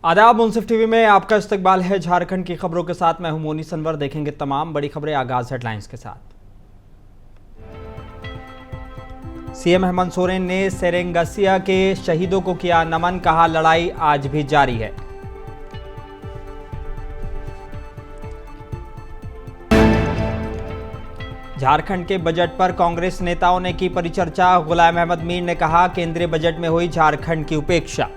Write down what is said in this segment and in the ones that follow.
आदाब, मुंसिफ टीवी में आपका इस्तकबाल है। झारखंड की खबरों के साथ मैं हूं मोनी सनवर। देखेंगे तमाम बड़ी खबरें। आगाज हेडलाइंस के साथ। सीएम हेमंत सोरेन ने सेरेंगसिया के शहीदों को किया नमन, कहा लड़ाई आज भी जारी है। झारखंड के बजट पर कांग्रेस नेताओं ने की परिचर्चा। गुलाम अहमद मीर ने कहा केंद्रीय बजट में हुई झारखंड की उपेक्षा।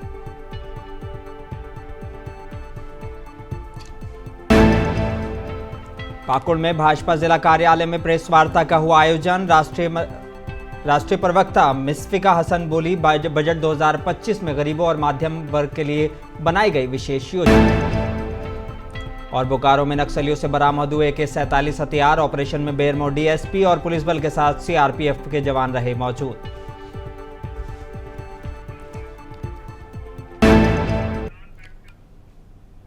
पाकुड़ में भाजपा जिला कार्यालय में प्रेस वार्ता का हुआ आयोजन। राष्ट्रीय प्रवक्ता मिसफिका हसन बोली बजट 2025 में गरीबों और मध्यम वर्ग के लिए बनाई गई विशेष योजना। और बोकारो में नक्सलियों से बरामद हुए AK-47 हथियार। ऑपरेशन में बेरमो डीएसपी और पुलिस बल के साथ सीआरपीएफ के जवान रहे मौजूद।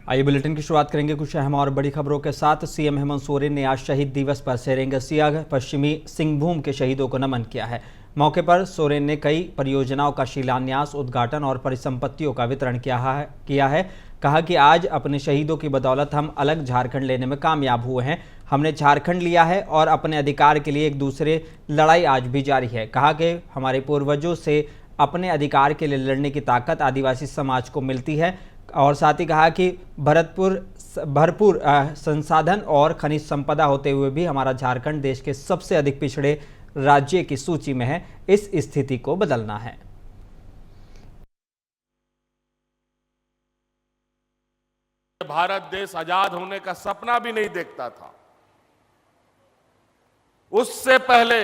आइए बुलेटिन की शुरुआत करेंगे कुछ अहम और बड़ी खबरों के साथ। सीएम हेमंत सोरेन ने आज शहीद दिवस पर सेरेंगसिया पश्चिमी सिंहभूम के शहीदों को नमन किया है। मौके पर सोरेन ने कई परियोजनाओं का शिलान्यास, उद्घाटन और परिसंपत्तियों का वितरण किया है। कहा कि आज अपने शहीदों की बदौलत हम अलग झारखंड लेने में कामयाब हुए हैं। हमने झारखंड लिया है और अपने अधिकार के लिए एक दूसरे लड़ाई आज भी जारी है। कहा कि हमारे पूर्वजों से अपने अधिकार के लिए लड़ने की ताकत आदिवासी समाज को मिलती है। और साथ ही कहा कि भरपूर संसाधन और खनिज संपदा होते हुए भी हमारा झारखंड देश के सबसे अधिक पिछड़े राज्य की सूची में है। इस स्थिति को बदलना है। भारत देश आजाद होने का सपना भी नहीं देखता था। उससे पहले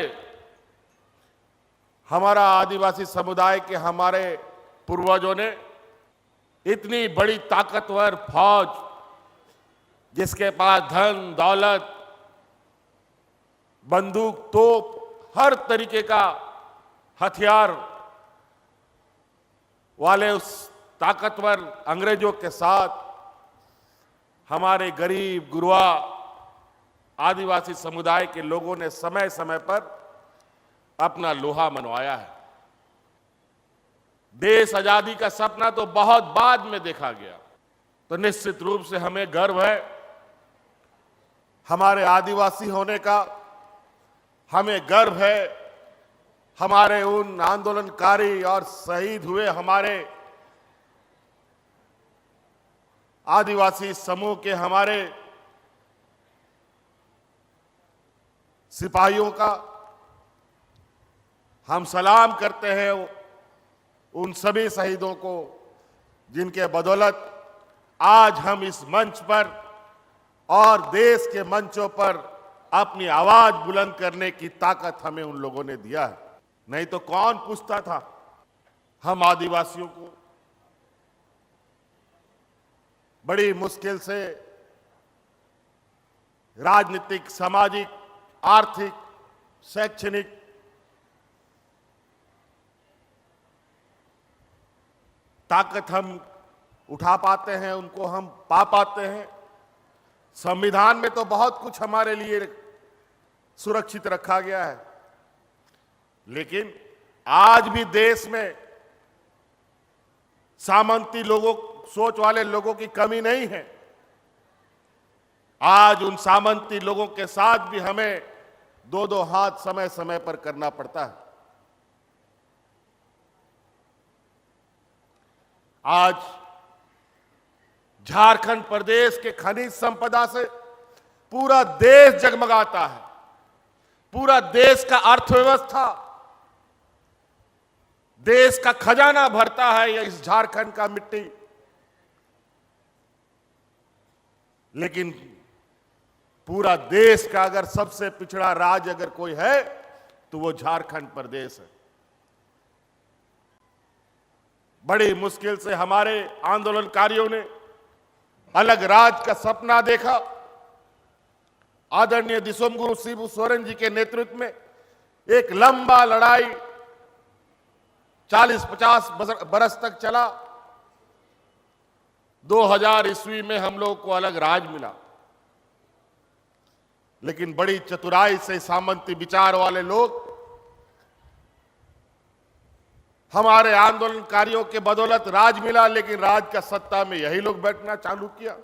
हमारा आदिवासी समुदाय के हमारे पूर्वजों ने इतनी बड़ी ताकतवर फौज, जिसके पास धन दौलत, बंदूक, तोप, हर तरीके का हथियार वाले उस ताकतवर अंग्रेजों के साथ हमारे गरीब गुरबा आदिवासी समुदाय के लोगों ने समय समय पर अपना लोहा मनवाया है। देश आजादी का सपना तो बहुत बाद में देखा गया। तो निश्चित रूप से हमें गर्व है हमारे आदिवासी होने का। हमें गर्व है हमारे उन आंदोलनकारी और शहीद हुए हमारे आदिवासी समूह के हमारे सिपाहियों का। हम सलाम करते हैं उन सभी शहीदों को जिनके बदौलत आज हम इस मंच पर और देश के मंचों पर अपनी आवाज बुलंद करने की ताकत हमें उन लोगों ने दिया है। नहीं तो कौन पूछता था हम आदिवासियों को। बड़ी मुश्किल से राजनीतिक, सामाजिक, आर्थिक, शैक्षणिक ताकत हम उठा पाते हैं, उनको हम पा पाते हैं। संविधान में तो बहुत कुछ हमारे लिए सुरक्षित रखा गया है, लेकिन आज भी देश में सामंती लोगों, सोच वाले लोगों की कमी नहीं है। आज उन सामंती लोगों के साथ भी हमें दो दो हाथ समय समय पर करना पड़ता है। आज झारखंड प्रदेश के खनिज संपदा से पूरा देश जगमगाता है। पूरा देश का अर्थव्यवस्था, देश का खजाना भरता है ये इस झारखंड का मिट्टी। लेकिन पूरा देश का अगर सबसे पिछड़ा राज्य अगर कोई है तो वो झारखंड प्रदेश है। बड़ी मुश्किल से हमारे आंदोलनकारियों ने अलग राज्य का सपना देखा। आदरणीय दिसोमगुरु शिबू सोरेन जी के नेतृत्व में एक लंबा लड़ाई 40-50 बरस तक चला। 2000 ईस्वी में हम लोग को अलग राज मिला, लेकिन बड़ी चतुराई से सामंती विचार वाले लोग हमारे आंदोलनकारियों के बदौलत राज मिला, लेकिन राज का सत्ता में यही लोग बैठना चालू किया।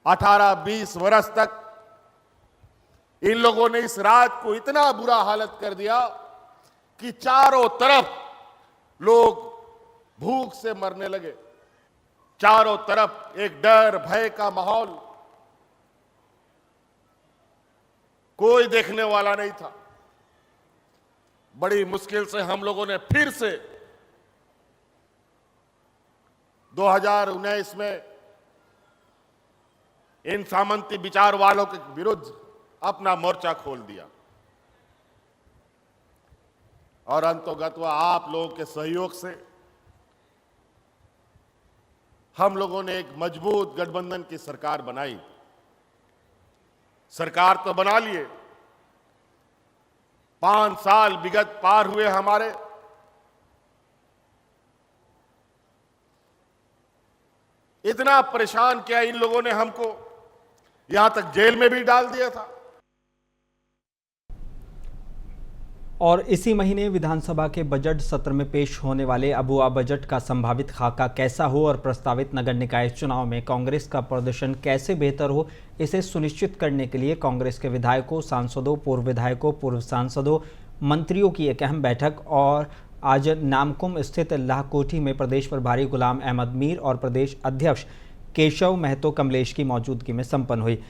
18-20 वर्ष तक इन लोगों ने इस राज को इतना बुरा हालत कर दिया कि चारों तरफ लोग भूख से मरने लगे। चारों तरफ एक डर भय का माहौल, कोई देखने वाला नहीं था। बड़ी मुश्किल से हम लोगों ने फिर से 2019 में इन सामंती विचार वालों के विरुद्ध अपना मोर्चा खोल दिया और अंतोगत्वा आप लोगों के सहयोग से हम लोगों ने एक मजबूत गठबंधन की सरकार बनाई। सरकार तो बना लिए, 5 साल विगत पार हुए हमारे। इतना परेशान किया इन लोगों ने हमको, यहां तक जेल में भी डाल दिया था। और इसी महीने विधानसभा के बजट सत्र में पेश होने वाले अबुआ बजट का संभावित खाका कैसा हो और प्रस्तावित नगर निकाय चुनाव में कांग्रेस का प्रदर्शन कैसे बेहतर हो, इसे सुनिश्चित करने के लिए कांग्रेस के विधायकों, सांसदों, पूर्व विधायकों, पूर्व सांसदों, मंत्रियों की एक अहम बैठक और आज नामकुम स्थित लाहकोठी में प्रदेश प्रभारी गुलाम अहमद मीर और प्रदेश अध्यक्ष केशव महतो कमलेश की मौजूदगी में संपन्न हुई।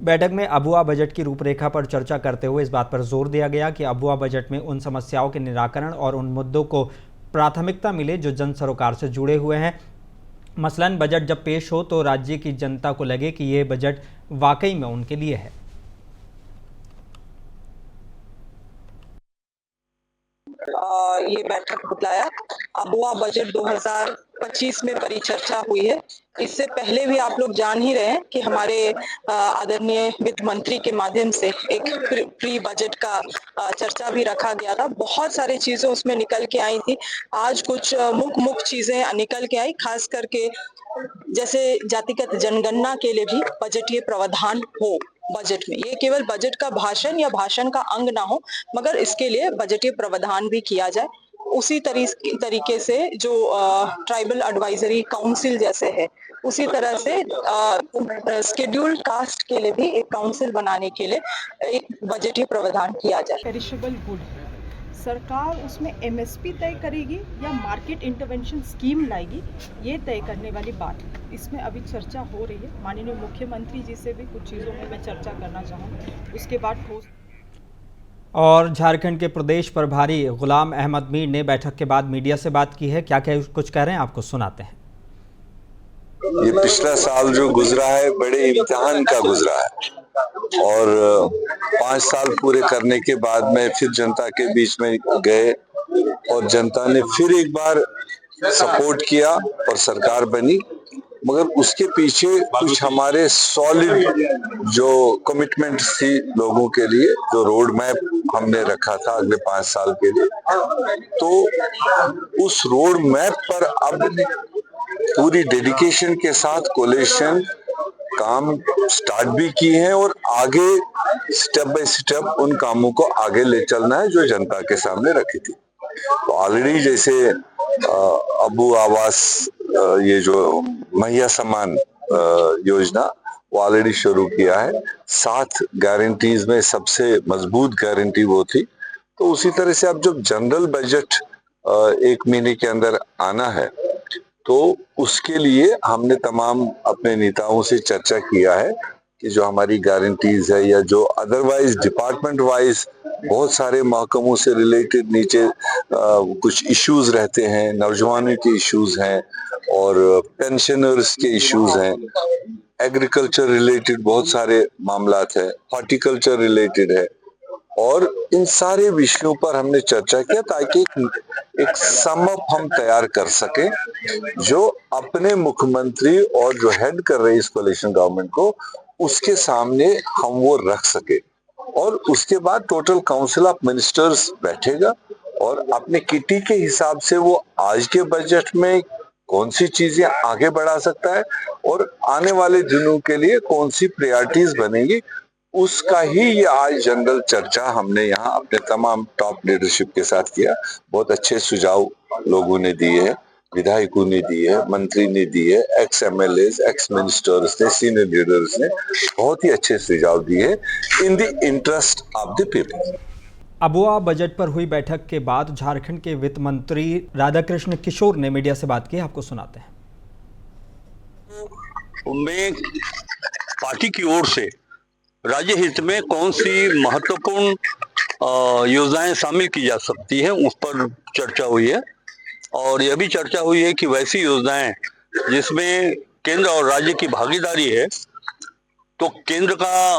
बैठक में अबुआ बजट की रूपरेखा पर चर्चा करते हुए इस बात पर जोर दिया गया कि अबुआ बजट में उन समस्याओं के निराकरण और उन मुद्दों को प्राथमिकता मिले जो जन सरोकार से जुड़े हुए हैं। मसलन बजट जब पेश हो तो राज्य की जनता को लगे कि ये बजट वाकई में उनके लिए है। ये बैठक बुलाया। अबुआ बजट 2025 में परिचर्चा हुई है। इससे पहले भी आप लोग जान ही रहे हैं कि हमारे आदरणीय वित्त मंत्री के माध्यम से एक प्री बजट का चर्चा भी रखा गया था। बहुत सारी चीजें उसमें निकल के आई थी। आज कुछ मुख्य चीजें निकल के आई, खास करके जैसे जातिगत जनगणना के लिए भी बजटीय प्रावधान हो बजट में। ये केवल बजट का भाषण या भाषण का अंग ना हो, मगर इसके लिए बजटीय प्रावधान भी किया जाए। उसी तरीके से जो ट्राइबल एडवाइजरी काउंसिल जैसे है, उसी तरह से शेड्यूल्ड कास्ट के लिए भी एक काउंसिल बनाने के लिए एक बजटीय प्रावधान किया जाए। पेरिशेबल गुड, सरकार उसमें एमएसपी तय करेगी या मार्केट इंटरवेंशन स्कीम लाएगी, ये तय करने वाली बात है। इसमें अभी चर्चा हो रही है। माननीय मुख्यमंत्री जी से भी कुछ चीज़ों में मैं चर्चा करना चाहूँगी, उसके बाद ठोस। और झारखंड के प्रदेश प्रभारी गुलाम अहमद मीर ने बैठक के बाद मीडिया से बात की है। क्या क्या कुछ कह रहे हैं, आपको सुनाते हैं। ये पिछला साल जो गुजरा है बड़े इम्तिहान का गुजरा है और 5 साल पूरे करने के बाद में फिर जनता के बीच में गए और जनता ने फिर एक बार सपोर्ट किया और सरकार बनी। मगर उसके पीछे कुछ हमारे सॉलिड जो कमिटमेंट थी लोगों के लिए, जो रोड मैप हमने रखा था अगले 5 साल के लिए, तो उस रोड मैप पर अब पूरी डेडिकेशन के साथ कोलिशन काम स्टार्ट भी किए हैं और आगे स्टेप बाय स्टेप उन कामों को आगे ले चलना है जो जनता के सामने रखी थी। तो ऑलरेडी जैसे अबू आवास, ये जो महिला सम्मान योजना, वो ऑलरेडी शुरू किया है। 7 गारंटीज में सबसे मजबूत गारंटी वो थी। तो उसी तरह से अब जब जनरल बजट 1 महीने के अंदर आना है, तो उसके लिए हमने तमाम अपने नेताओं से चर्चा किया है कि जो हमारी गारंटीज है या जो अदरवाइज डिपार्टमेंट वाइज बहुत सारे महकमों से रिलेटेड नीचे कुछ इश्यूज रहते हैं, नौजवानों के इश्यूज हैं और पेंशनर्स के इश्यूज हैं, एग्रीकल्चर रिलेटेड बहुत सारे मामलात है, हॉर्टिकल्चर रिलेटेड है, और इन सारे विषयों पर हमने चर्चा किया ताकि एक सम अप हम तैयार कर सके जो अपने मुख्यमंत्री और जो हेड कर रहे इस कोalition गवर्नमेंट को, उसके सामने हम वो रख सके। और उसके बाद टोटल काउंसिल ऑफ मिनिस्टर्स बैठेगा और अपने किटी के हिसाब से वो आज के बजट में कौन सी चीजें आगे बढ़ा सकता है और आने वाले दिनों के लिए कौन सी प्रायोरिटीज बनेगी, उसका ही ये आज जनरल चर्चा हमने यहाँ अपने तमाम टॉप लीडरशिप के साथ किया। बहुत अच्छे सुझाव लोगों ने दिए हैं, विधायकों ने दिए है, मंत्री ने दिए, एक्स एमएलए, एक्स मिनिस्टर्स ने, सीनियर लीडर्स ने बहुत ही अच्छे सुझाव दिए in the interest of the people. Abua budget पर हुई बैठक के बाद झारखंड के वित्त मंत्री राधाकृष्ण किशोर ने मीडिया से बात की, आपको सुनाते हैं। में पार्टी की ओर से राज्य हित में कौन सी महत्वपूर्ण योजनाएं शामिल की जा सकती हैं उस पर चर्चा हुई है, और यह भी चर्चा हुई है कि वैसी योजनाएं जिसमें केंद्र और राज्य की भागीदारी है, तो केंद्र का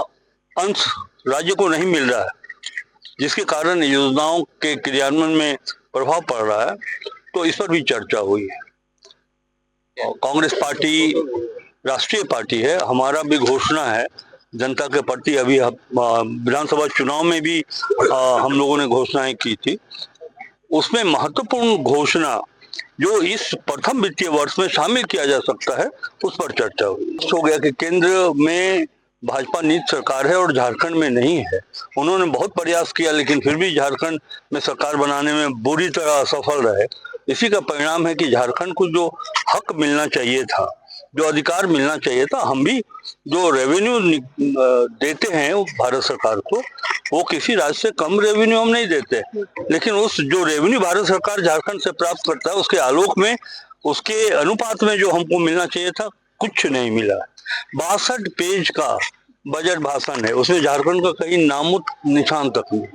अंश राज्य को नहीं मिल रहा है, जिसके कारण योजनाओं के क्रियान्वयन में प्रभाव पड़ रहा है, तो इस पर भी चर्चा हुई है। कांग्रेस पार्टी राष्ट्रीय पार्टी है, हमारा भी घोषणा है जनता के प्रति। अभी विधानसभा चुनाव में भी हम लोगों ने घोषणाएं की थी, उसमें महत्वपूर्ण घोषणा जो इस प्रथम वित्तीय वर्ष में शामिल किया जा सकता है उस पर चर्चा हुई। हो गया कि केंद्र में भाजपा नीति सरकार है और झारखंड में नहीं है। उन्होंने बहुत प्रयास किया, लेकिन फिर भी झारखंड में सरकार बनाने में बुरी तरह असफल रहे। इसी का परिणाम है कि झारखंड को जो हक मिलना चाहिए था, जो अधिकार मिलना चाहिए था, हम भी जो रेवेन्यू देते हैं भारत सरकार को, वो किसी राज्य से कम रेवेन्यू हम नहीं देते, लेकिन उस जो रेवेन्यू भारत सरकार झारखंड से प्राप्त करता है उसके आलोक में, उसके अनुपात में जो हमको मिलना चाहिए था, कुछ नहीं मिला। 62 पेज का बजट भाषण है, उसमें झारखंड का कहीं नामुत निशान तक नहीं।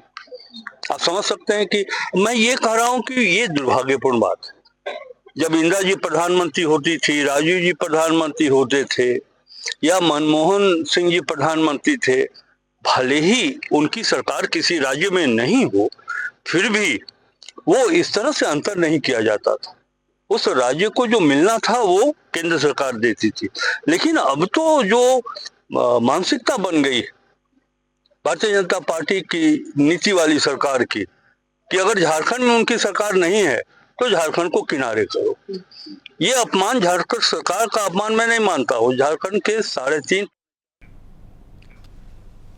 आप समझ सकते हैं कि मैं ये कह रहा हूं कि ये दुर्भाग्यपूर्ण बात है। जब इंदिरा जी प्रधानमंत्री होती थी, राजीव जी प्रधानमंत्री होते थे, या मनमोहन सिंह जी प्रधानमंत्री थे, भले ही उनकी सरकार किसी राज्य में नहीं हो, फिर भी वो इस तरह से अंतर नहीं किया जाता था। उस राज्य को जो मिलना था वो केंद्र सरकार देती थी। लेकिन अब तो जो मानसिकता बन गई भारतीय जनता पार्टी की नीति वाली सरकार की, कि अगर झारखंड में उनकी सरकार नहीं है तो झारखंड को किनारे करो। ये अपमान झारखंड सरकार का अपमान मैं नहीं मानता हूँ, झारखंड के 3.5।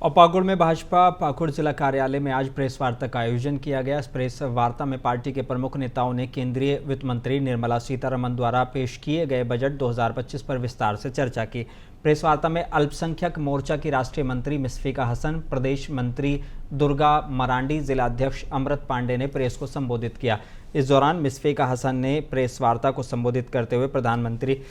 और पाकुड़ में भाजपा पाकुड़ जिला कार्यालय में आज प्रेस वार्ता का आयोजन किया गया। इस प्रेस वार्ता में पार्टी के प्रमुख नेताओं ने केंद्रीय वित्त मंत्री निर्मला सीतारमण द्वारा पेश किए गए बजट 2025 पर विस्तार से चर्चा की। प्रेस वार्ता में अल्पसंख्यक मोर्चा की राष्ट्रीय मंत्री मिसफिका हसन, प्रदेश मंत्री दुर्गा मरांडी, जिला अध्यक्ष अमृत पांडे ने प्रेस को संबोधित किया। इस दौरान मिसफिका हसन ने प्रेस वार्ता को संबोधित करते हुए प्रधानमंत्री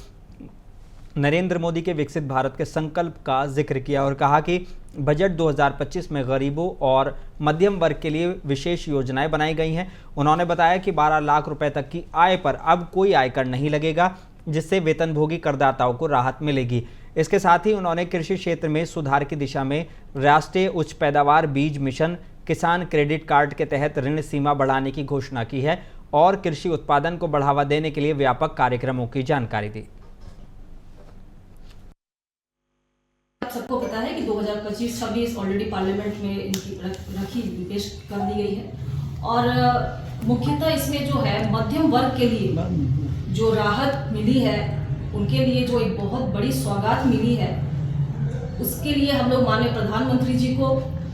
नरेंद्र मोदी के विकसित भारत के संकल्प का जिक्र किया और कहा कि बजट 2025 में गरीबों और मध्यम वर्ग के लिए विशेष योजनाएं बनाई गई हैं। उन्होंने बताया कि 12 लाख रुपए तक की आय पर अब कोई आयकर नहीं लगेगा, जिससे वेतनभोगी करदाताओं को राहत मिलेगी। इसके साथ ही उन्होंने कृषि क्षेत्र में सुधार की दिशा में राष्ट्रीय उच्च पैदावार बीज मिशन, किसान क्रेडिट कार्ड के तहत ऋण सीमा बढ़ाने की घोषणा की है और कृषि उत्पादन को बढ़ावा देने के लिए व्यापक कार्यक्रमों की जानकारी दी। सबको पता है कि 2025-26 ऑलरेडी पार्लियामेंट में इनकी पेश कर दी गई है, और मुख्यतः इसमें जो है मध्यम वर्ग के लिए जो राहत मिली है, उनके लिए जो एक बहुत बड़ी सौगात मिली है, उसके लिए हम लोग माननीय प्रधानमंत्री जी को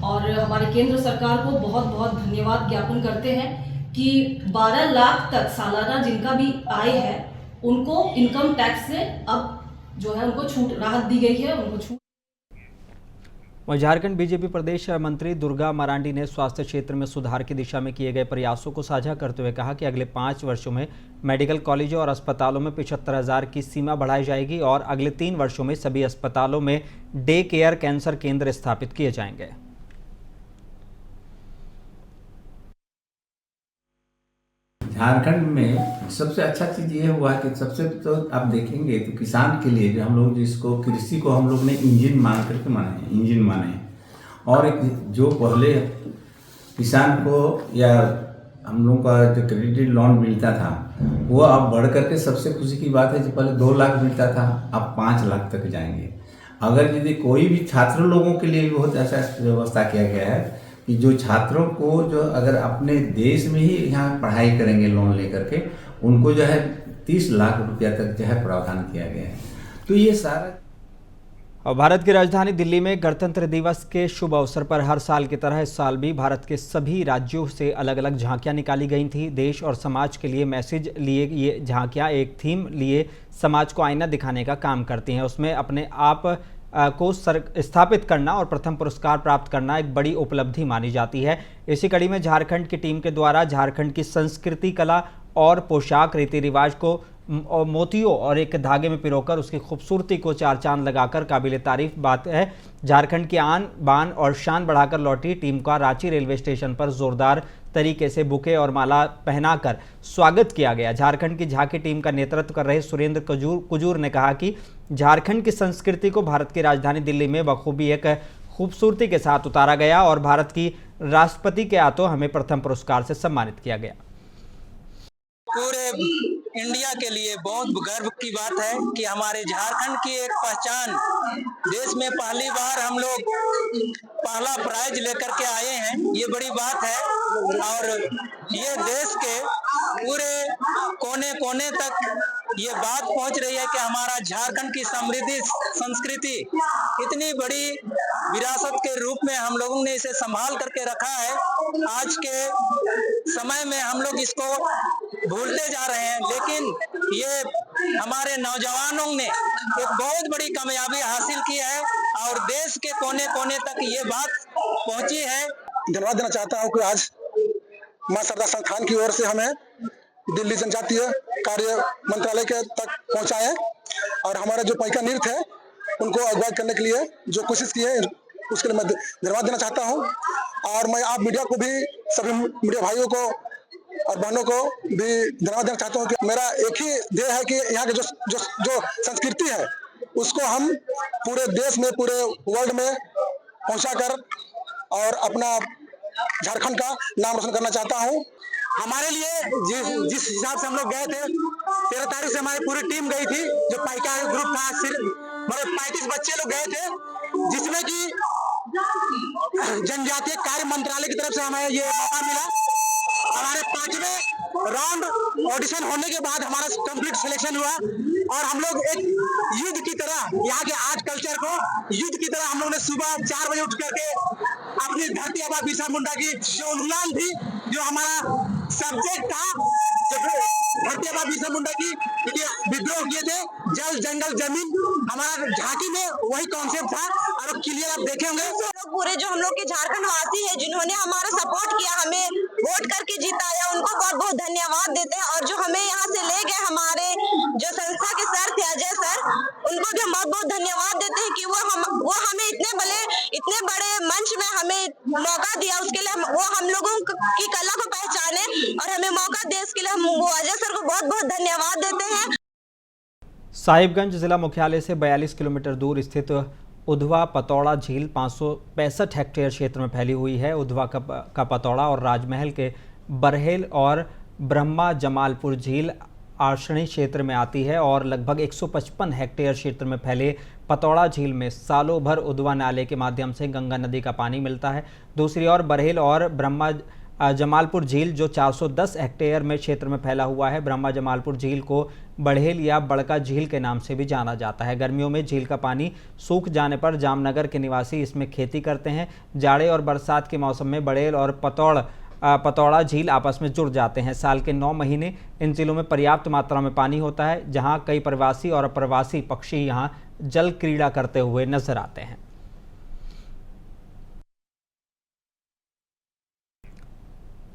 और हमारे केंद्र सरकार को बहुत बहुत धन्यवाद ज्ञापन करते हैं कि 12 लाख तक सालाना जिनका भी आय है उनको इनकम टैक्स से अब जो है उनको छूट राहत दी गई है, उनको छूट। वहीं झारखंड बीजेपी प्रदेश मंत्री दुर्गा मरांडी ने स्वास्थ्य क्षेत्र में सुधार की दिशा में किए गए प्रयासों को साझा करते हुए कहा कि अगले 5 वर्षों में मेडिकल कॉलेजों और अस्पतालों में 75,000 की सीमा बढ़ाई जाएगी और अगले 3 वर्षों में सभी अस्पतालों में डे केयर कैंसर केंद्र स्थापित किए जाएंगे। झारखंड में सबसे अच्छा चीज़ ये हुआ कि सबसे तो आप देखेंगे तो किसान के लिए जो हम लोग जिसको कृषि को हम लोग ने इंजन मान करके इंजन माने, और एक जो पहले किसान को या हम लोग का जो क्रेडिट लोन मिलता था वो अब बढ़ करके सबसे खुशी की बात है कि पहले 2 लाख मिलता था, अब 5 लाख तक जाएंगे। अगर यदि कोई भी छात्र लोगों के लिए भी बहुत अच्छा व्यवस्था किया गया है कि जो छात्रों को जो अगर अपने देश में ही यहाँ पढ़ाई करेंगे लोन लेकर के, उनको जो है 30 लाख रुपया तक जो है प्रावधान किया गया है। तो ये सारा और भारत की राजधानी दिल्ली में गणतंत्र दिवस के शुभ अवसर पर हर साल की तरह इस साल भी भारत के सभी राज्यों से अलग अलग झांकियां निकाली गई थी। देश और समाज के लिए मैसेज लिए ये झांकियां एक थीम लिए समाज को आईना दिखाने का काम करती हैं। उसमें अपने आप को स्थापित करना और प्रथम पुरस्कार प्राप्त करना एक बड़ी उपलब्धि मानी जाती है। इसी कड़ी में झारखंड की टीम के द्वारा झारखंड की संस्कृति, कला और पोशाक, रीति रिवाज को मोतियों और एक धागे में पिरोकर उसकी खूबसूरती को चार चांद लगाकर काबिले तारीफ बात है। झारखंड की आन बान और शान बढ़ाकर लौटी टीम का रांची रेलवे स्टेशन पर जोरदार तरीके से बुके और माला पहनाकर स्वागत किया गया। झारखंड की झांकी टीम का नेतृत्व कर रहे सुरेंद्र कुजूर ने कहा कि झारखंड की संस्कृति को भारत की राजधानी दिल्ली में बखूबी एक खूबसूरती के साथ उतारा गया और भारत की राष्ट्रपति के हाथों हमें प्रथम पुरस्कार से सम्मानित किया गया। पूरे इंडिया के लिए बहुत गर्व की बात है कि हमारे झारखंड की एक पहचान, देश में पहली बार हम लोग पहला प्राइज लेकर के आए हैं, ये बड़ी बात है। और ये देश के पूरे कोने कोने तक ये बात पहुंच रही है कि हमारा झारखंड की समृद्धि संस्कृति इतनी बड़ी विरासत के रूप में हम लोगों ने इसे संभाल करके रखा है। आज के समय में हम लोग इसको भूलते जा रहे हैं, लेकिन ये हमारे नौजवानों ने एक बहुत बड़ी कामयाबी हासिल की है और देश के कोने कोने तक ये बात पहुंची है। धन्यवाद देना चाहता हूं कि आज मां शारदा संस्थान की ओर से हमें दिल्ली जनजातीय कार्य मंत्रालय के तक पहुंचा है और हमारा जो पैका नृत्य है उनको अगुवाई करने के लिए जो कोशिश की है उसके लिए मैं धन्यवाद देना चाहता हूं। और मैं आप मीडिया को भी, सभी मीडिया भाइयों को और बहनों को भी धन्यवाद देना चाहता हूं कि मेरा एक ही ध्येय है कि यहाँ की जो संस्कृति है उसको हम पूरे देश में, पूरे वर्ल्ड में पहुंचाकर और अपना झारखंड का नाम रोशन करना चाहता हूं। हमारे लिए जिस हिसाब से हम लोग गए थे, 13 तारीख से हमारी पूरी टीम गई थी, जो पाइका ग्रुप था, सिर्फ 35 बच्चे लोग गए थे, जिसमें कि जनजातीय कार्य मंत्रालय की तरफ से हमें ये मौका मिला। हमारे 5वें राउंड ऑडिशन होने के बाद हमारा कंप्लीट सिलेक्शन हुआ और हम लोग एक युद्ध की तरह यहाँ के आर्ट कल्चर को युद्ध की तरह हम लोगों ने सुबह 4 बजे उठ करके अपनी धरती आबा बिरसा मुंडा की जो उन्मूलन थी, जो हमारा सब्जेक्ट था, धरती आबा बिरसा मुंडा की विद्रोह किए थे, जल जंगल जमीन, हमारा झांकी में वही कॉन्सेप्ट था और क्लियर आप देखे होंगे। पूरे जो हम लोग के झारखंड वासी है जिन्होंने हमारा सपोर्ट किया, हमें वोट करके जिताया, उनको बहुत बहुत धन्यवाद देते हैं। और जो हमें यहाँ से ले गए हमारे जो संस्था के सर थे, अजय सर, उनको भी हम बहुत बहुत धन्यवाद देते हैं कि वो हमें इतने बड़े मंच में हमें मौका दिया, उसके लिए वो हम लोगों की कला को पहचाने और हमें मौका दे, इसके लिए हम वो अजय सर को बहुत बहुत धन्यवाद देते हैं। साहिबगंज जिला मुख्यालय से 42 किलोमीटर दूर स्थित उधवा पतौड़ा झील 565 हेक्टेयर क्षेत्र में फैली हुई है। उधवा का पतौड़ा और राजमहल के बरहेल और ब्रह्मा जमालपुर झील आर्षणी क्षेत्र में आती है और लगभग 155 हेक्टेयर क्षेत्र में फैले पतौड़ा झील में सालों भर उधवा नाले के माध्यम से गंगा नदी का पानी मिलता है। दूसरी ओर बरहेल और ब्रह्मा जमालपुर झील जो 410 हेक्टेयर में क्षेत्र में फैला हुआ है। ब्रह्मा जमालपुर झील को बढ़ेल या बड़का झील के नाम से भी जाना जाता है। गर्मियों में झील का पानी सूख जाने पर जामनगर के निवासी इसमें खेती करते हैं। जाड़े और बरसात के मौसम में बढ़ेल और पतौड़ा झील आपस में जुड़ जाते हैं। साल के 9 महीने इन झीलों में पर्याप्त मात्रा में पानी होता है, जहाँ कई प्रवासी और अप्रवासी पक्षी यहाँ जल क्रीड़ा करते हुए नजर आते हैं।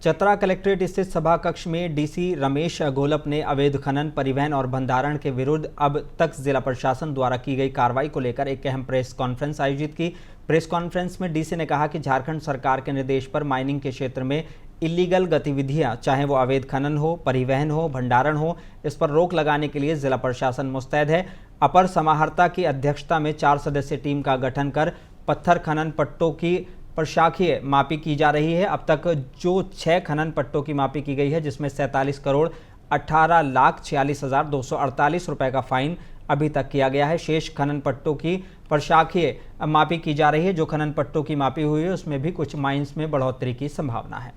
चतरा कलेक्ट्रेट स्थित सभा कक्ष में डीसी रमेश घोलप ने अवैध खनन, परिवहन और भंडारण के विरुद्ध अब तक जिला प्रशासन द्वारा की गई कार्रवाई को लेकर एक अहम प्रेस कॉन्फ्रेंस आयोजित की। प्रेस कॉन्फ्रेंस में डीसी ने कहा कि झारखंड सरकार के निर्देश पर माइनिंग के क्षेत्र में इलीगल गतिविधियां, चाहे वो अवैध खनन हो, परिवहन हो, भंडारण हो, इस पर रोक लगाने के लिए जिला प्रशासन मुस्तैद है। अपर समाहर्ता की अध्यक्षता में 4 सदस्यीय टीम का गठन कर पत्थर खनन पट्टों की प्रशाखीय मापी की जा रही है। अब तक जो 6 खनन पट्टों की मापी की गई है, जिसमें 47 करोड़ 18,46,248 रुपए का फाइन अभी तक किया गया है। शेष खनन पट्टों की प्रशाखीय मापी की जा रही है। जो खनन पट्टों की मापी हुई है उसमें भी कुछ माइंस में बढ़ोतरी की संभावना है।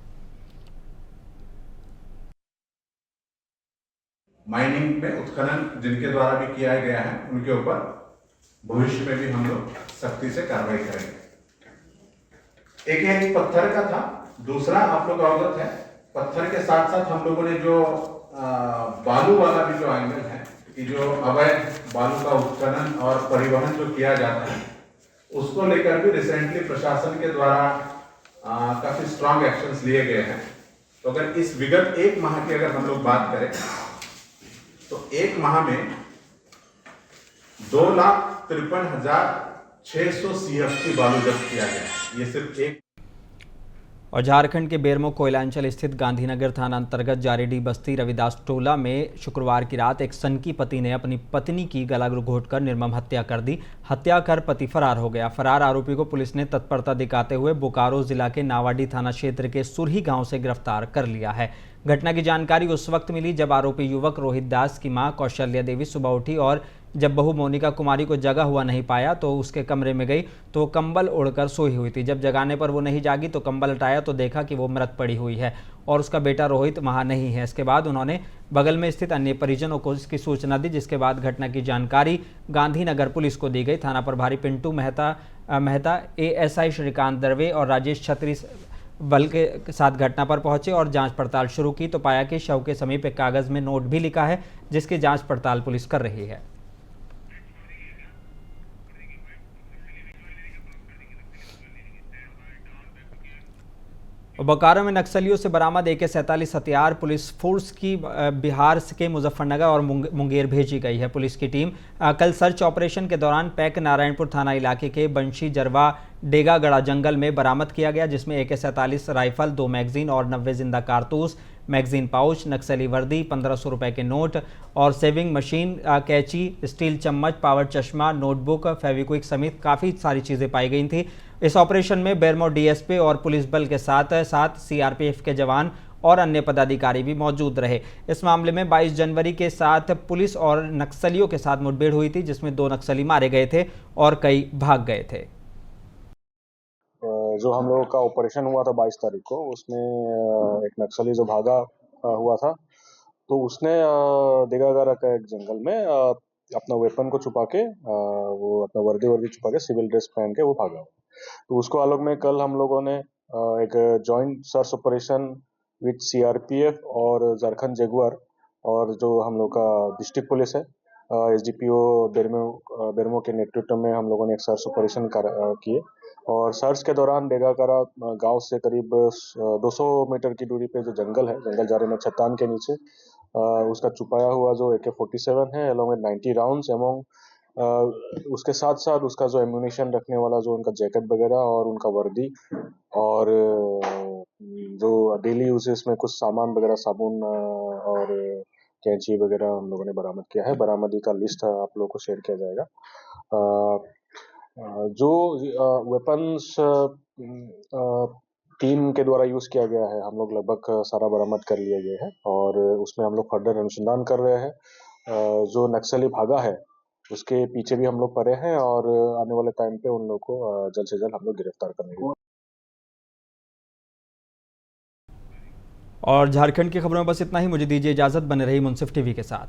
माइनिंग में उत्खनन जिनके द्वारा भी किया गया है उनके ऊपर भविष्य में भी हम लोग सख्ती से कार्रवाई करेंगे। एक पत्थर का था, दूसरा आप लोग अवगत है, पत्थर के साथ साथ हम लोगों ने जो बालू वाला भी जो एंगल है कि जो अवैध बालू का उत्खनन और परिवहन जो किया जाता है उसको लेकर भी रिसेंटली प्रशासन के द्वारा काफी स्ट्रांग एक्शंस लिए गए हैं। तो अगर इस विगत एक माह की अगर हम लोग बात करें तो एक माह में 2,53,600 CFT बालू जब्त किया गया। ये सिर्फ एक। और झारखंड के बेरमो कोयलांचल स्थित गांधीनगर थाना अंतर्गत जारेडी बस्ती रविदास टोला में शुक्रवार की रात एक सनकी पति ने अपनी पत्नी की गला घोंटकर निर्मम हत्या कर दी। हत्या कर पति फरार हो गया। फरार आरोपी को पुलिस ने तत्परता दिखाते हुए बोकारो जिला के नावाडी थाना क्षेत्र के सुरही गांव से गिरफ्तार कर लिया है। घटना की जानकारी उस वक्त मिली जब आरोपी युवक रोहित दास की मां कौशल्या देवी सुबह उठी और जब बहू मोनिका कुमारी को जगा हुआ नहीं पाया तो उसके कमरे में गई तो वो कंबल ओढ़कर सोई हुई थी। जब जगाने पर वो नहीं जागी तो कंबल हटाया तो देखा कि वो मृत पड़ी हुई है और उसका बेटा रोहित वहाँ नहीं है। इसके बाद उन्होंने बगल में स्थित अन्य परिजनों को इसकी सूचना दी, जिसके बाद घटना की जानकारी गांधीनगर पुलिस को दी गई। थाना प्रभारी पिंटू मेहता, ASI श्रीकांत दरवे और राजेश छत्री बल के साथ घटना पर पहुंचे और जांच पड़ताल शुरू की तो पाया कि शव के समीप एक कागज में नोट भी लिखा है, जिसकी जांच पड़ताल पुलिस कर रही है। बोकारो में नक्सलियों से बरामद AK-47 हथियार पुलिस फोर्स की बिहार के मुजफ्फरनगर और मुंगेर भेजी गई है। पुलिस की टीम कल सर्च ऑपरेशन के दौरान पैक नारायणपुर थाना इलाके के बंशी जरवा डेगागड़ा जंगल में बरामद किया गया, जिसमें AK-47 राइफल, 2 मैगजीन और 90 जिंदा कारतूस, मैगजीन पाउच, नक्सली वर्दी, 1500 रुपए के नोट और सेविंग मशीन, कैंची, स्टील चम्मच, पावर चश्मा, नोटबुक, फेविक्विक समेत काफ़ी सारी चीज़ें पाई गई थी। इस ऑपरेशन में बेरमो DSP और पुलिस बल के साथ साथ CRPF के जवान और अन्य पदाधिकारी भी मौजूद रहे। इस मामले में 22 जनवरी के साथ पुलिस और नक्सलियों के साथ मुठभेड़ हुई थी, जिसमें 2 नक्सली मारे गए थे और कई भाग गए थे। जो हम लोगों का ऑपरेशन हुआ था 22 तारीख को, उसमें एक नक्सली जो भागा हुआ था तो उसने देगागरा का एक जंगल में अपना वेपन को छुपा के वो अपना वर्दी छुपा के सिविल ड्रेस पहन के वो भागा। तो उसको आलोक में कल हम लोगों ने एक joint search operation with CRPF और झारखंड जगुआर और जो हम लोग का डिस्ट्रिक्ट पुलिस है SDPO बेरमो के नेतृत्व में हम लोगों ने एक सर्च ऑपरेशन किए और सर्च के दौरान डेगागरा गांव से करीब 200 मीटर की दूरी पे जो जंगल है, जंगल जारे में चट्टान के नीचे उसका छुपाया हुआ जो AK-47 है अलॉन्ग विद 90 राउंड्स एमोंग उसके साथ साथ उसका जो एम्यूनिशन रखने वाला जो उनका जैकेट वगैरह और उनका वर्दी और जो डेली यूजेस में कुछ सामान वगैरह साबुन और कैंची वगैरह हम लोगों ने बरामद किया है। बरामदी का लिस्ट आप लोगों को शेयर किया जाएगा। जो वेपन्स टीम के द्वारा यूज किया गया है हम लोग लगभग सारा बरामद कर लिया गया है और उसमें हम लोग फर्दर अनुसंधान कर रहे हैं। जो नक्सली भागा है उसके पीछे भी हम लोग पड़े हैं और आने वाले टाइम पे उन लोग को जल्द से जल्द हम लोग गिरफ्तार करेंगे। और झारखंड की खबरों में बस इतना ही। मुझे दीजिए इजाजत। बने रही मुंसिफ टीवी के साथ।